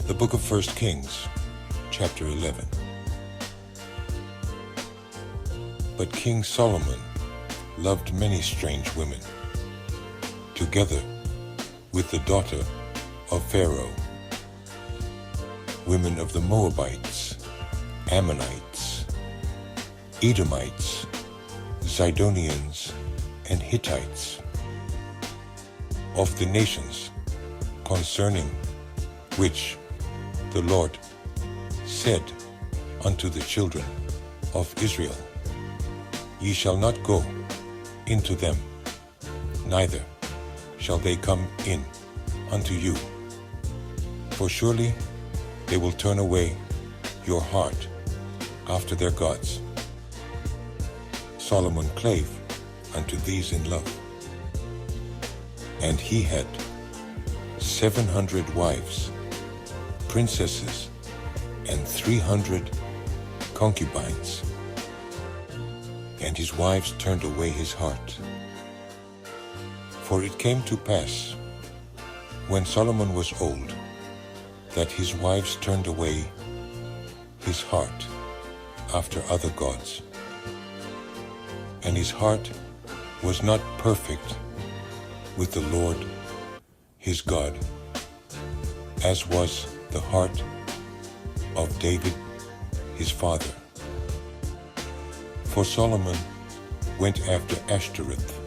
The book of 1 Kings, chapter 11. But King Solomon loved many strange women, together with the daughter of Pharaoh, women of the Moabites, Ammonites, Edomites, Zidonians, and Hittites, of the nations concerning which the Lord said unto the children of Israel, Ye shall not go into them, neither shall they come in unto you. For surely they will turn away your heart after their gods. Solomon clave unto these in love, and he had 700 wives, princesses, and 300 concubines. And his wives turned away his heart. For it came to pass, when Solomon was old, that his wives turned away his heart after other gods. And his heart was not perfect with the Lord his God, as was the heart of David his father. For Solomon went after Ashtoreth,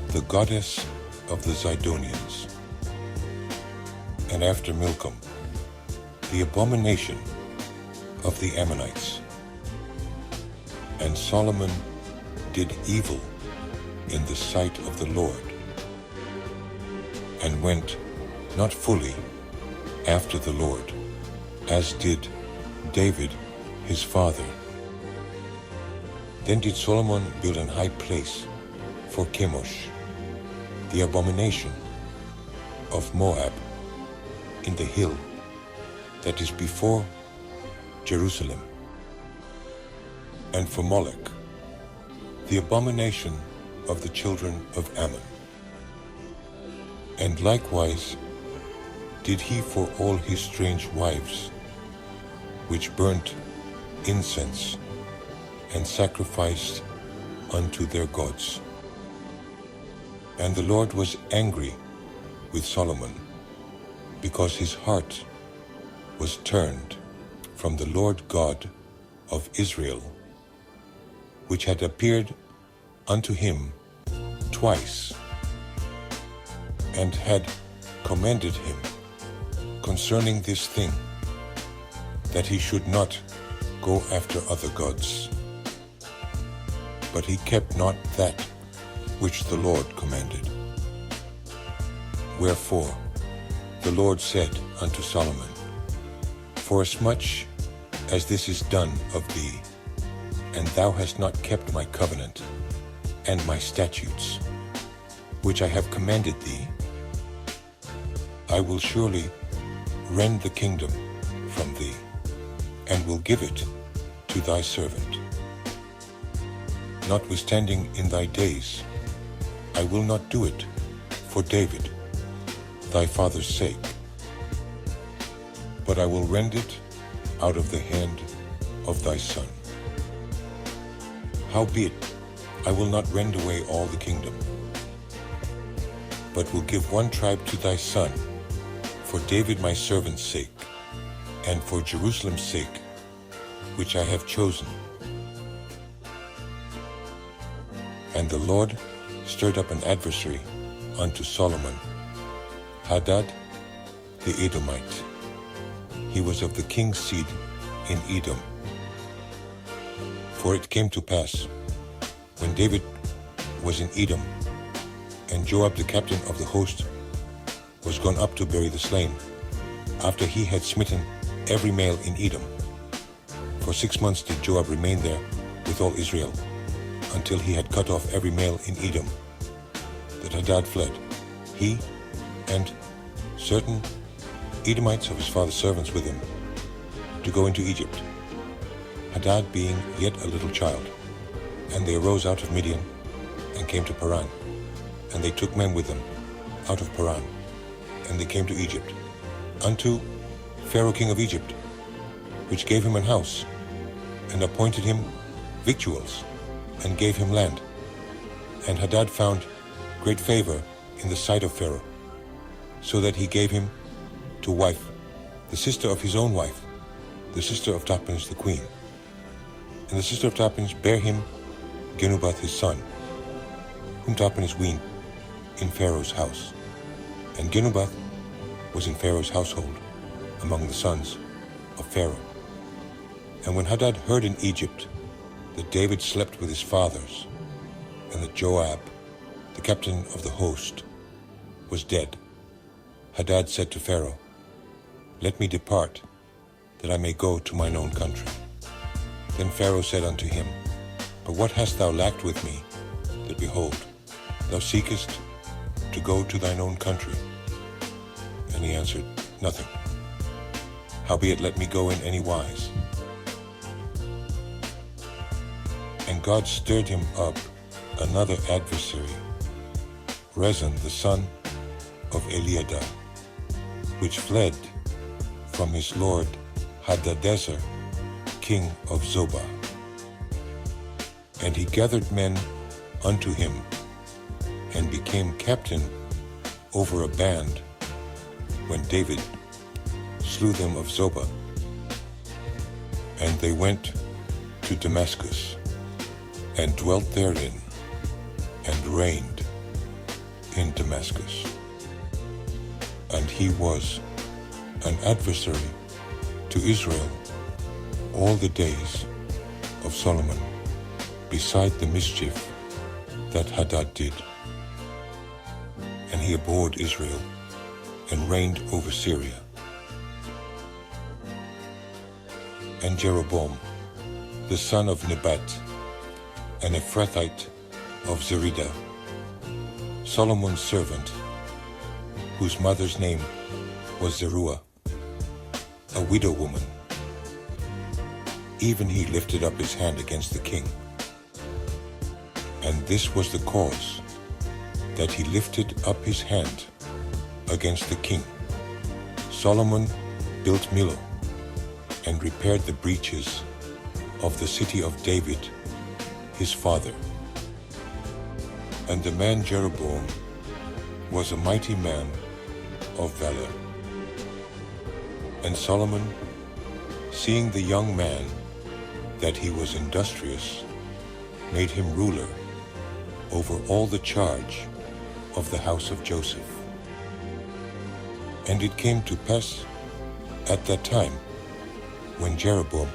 the goddess of the Zidonians, and after Milcom, the abomination of the Ammonites. And Solomon did evil in the sight of the Lord, and went not fully after the Lord, as did David his father. Then did Solomon build an high place for Chemosh, the abomination of Moab, in the hill that is before Jerusalem, and for Molech, the abomination of the children of Ammon. And likewise did he for all his strange wives, which burnt incense and sacrificed unto their gods. And the Lord was angry with Solomon, because his heart was turned from the Lord God of Israel, which had appeared unto him twice, and had commanded him concerning this thing, that he should not go after other gods. But he kept not that which the Lord commanded. Wherefore the Lord said unto Solomon, Forasmuch as this is done of thee, and thou hast not kept my covenant and my statutes, which I have commanded thee, I will surely rend the kingdom from thee, and will give it to thy servant. Notwithstanding in thy days, I will not do it for David, thy father's sake, but I will rend it out of the hand of thy son. Howbeit, I will not rend away all the kingdom, but will give one tribe to thy son, for David my servant's sake, and for Jerusalem's sake, which I have chosen. And the Lord stirred up an adversary unto Solomon, Hadad the Edomite. He was of the king's seed in Edom. For it came to pass, when David was in Edom, and Joab the captain of the host was gone up to bury the slain, after he had smitten every male in Edom. For 6 months did Joab remain there with all Israel, until he had cut off every male in Edom. That Hadad fled, he and certain Edomites of his father's servants with him, to go into Egypt, Hadad being yet a little child. And they arose out of Midian, and came to Paran, and they took men with them out of Paran, and they came to Egypt, unto Pharaoh king of Egypt, which gave him an house, and appointed him victuals, and gave him land. And Hadad found great favor in the sight of Pharaoh, so that he gave him to wife the sister of his own wife, the sister of Tahpenes the queen. And the sister of Tahpenes bare him Genubath his son, whom Tahpenes weaned in Pharaoh's house. And Genubath was in Pharaoh's household among the sons of Pharaoh. And when Hadad heard in Egypt that David slept with his fathers, and that Joab, the captain of the host, was dead, Hadad said to Pharaoh, "Let me depart, that I may go to mine own country." Then Pharaoh said unto him, "But what hast thou lacked with me, that behold, thou seekest to go to thine own country?" And he answered, "Nothing. Howbeit let me go in any wise." And God stirred him up another adversary, Rezon the son of Eliada, which fled from his lord Hadadezer, king of Zobah. And he gathered men unto him, and became captain over a band, when David slew them of Zobah. And they went to Damascus, and dwelt therein, and reigned in Damascus. And he was an adversary to Israel all the days of Solomon, beside the mischief that Hadad did. And he abhorred Israel, and reigned over Syria. And Jeroboam, the son of Nebat, an Ephrathite of Zeridah, Solomon's servant, whose mother's name was Zeruah, a widow woman, even he lifted up his hand against the king. And this was the cause that he lifted up his hand against the king. Solomon built Millo, and repaired the breaches of the city of David, his father. And the man Jeroboam was a mighty man of valor. And Solomon, seeing the young man that he was industrious, made him ruler over all the charge of the house of Joseph. And it came to pass at that time, when Jeroboam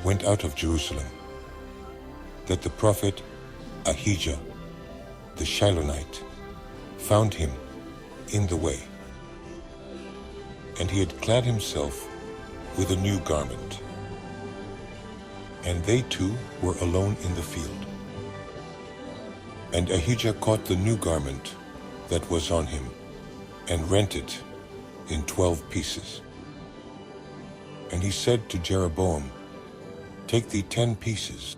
went out of Jerusalem, that the prophet Ahijah the Shilonite found him in the way. And he had clad himself with a new garment. And they two were alone in the field. And Ahijah caught the new garment that was on him, and rent it in 12 pieces. And he said to Jeroboam, "Take thee 10 pieces.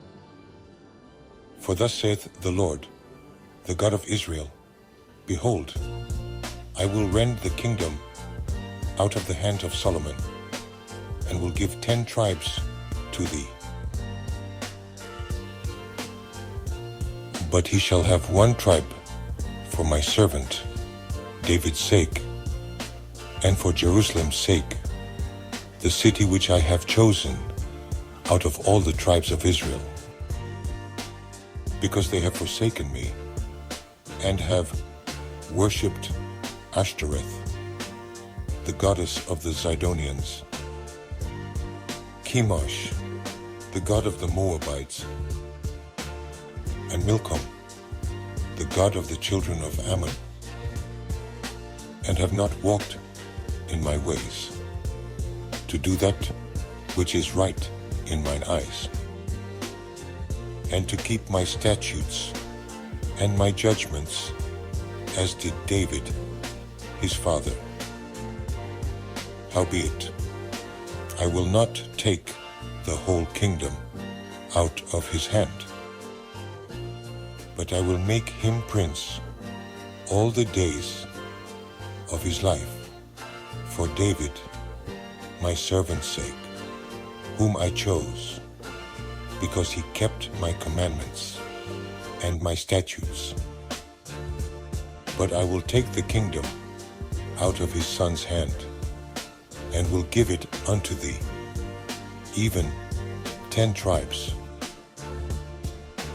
For thus saith the Lord, the God of Israel, Behold, I will rend the kingdom out of the hand of Solomon, and will give 10 tribes to thee. But he shall have 1 tribe for my servant David's sake, and for Jerusalem's sake, the city which I have chosen out of all the tribes of Israel, because they have forsaken me, and have worshipped Ashtoreth, the goddess of the Zidonians, Chemosh, the god of the Moabites, and Milcom, the god of the children of Ammon, and have not walked in my ways, to do that which is right in mine eyes, and to keep my statutes and my judgments, as did David his father. Howbeit, I will not take the whole kingdom out of his hand, but I will make him prince all the days of his life for David my servant's sake, whom I chose, because he kept my commandments and my statutes. But I will take the kingdom out of his son's hand, and will give it unto thee, even 10 tribes.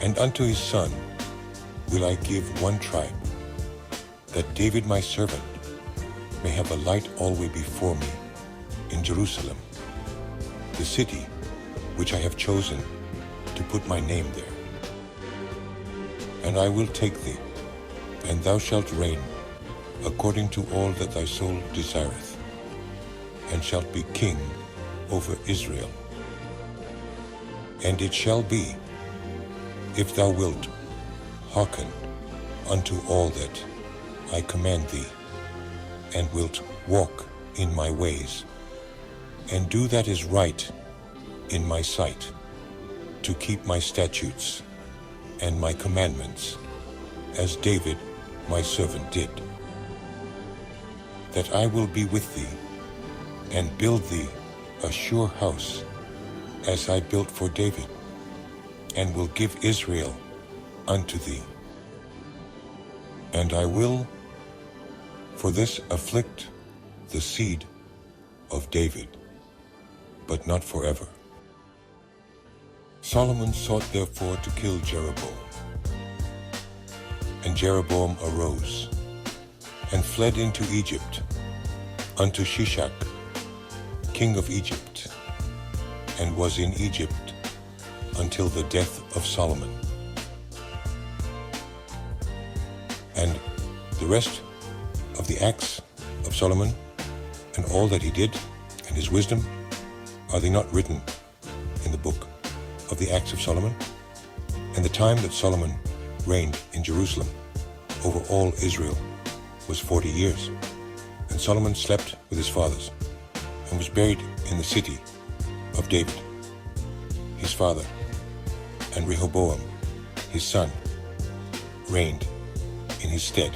And unto his son will I give 1 tribe, that David my servant may have a light always before me in Jerusalem, the city which I have chosen to put my name there. And I will take thee, and thou shalt reign according to all that thy soul desireth, and shalt be king over Israel. And it shall be, if thou wilt hearken unto all that I command thee, and wilt walk in my ways, and do that is right in my sight, to keep my statutes and my commandments, as David my servant did, that I will be with thee, and build thee a sure house, as I built for David, and will give Israel unto thee. And I will for this afflict the seed of David, but not forever. Solomon sought therefore to kill Jeroboam. And Jeroboam arose, and fled into Egypt, unto Shishak, king of Egypt, and was in Egypt until the death of Solomon. And the rest of the acts of Solomon, and all that he did, and his wisdom, are they not written in the book of the Acts of Solomon? And the time that Solomon reigned in Jerusalem over all Israel was 40 years. And Solomon slept with his fathers, and was buried in the city of David, his father. And Rehoboam, his son, reigned in his stead.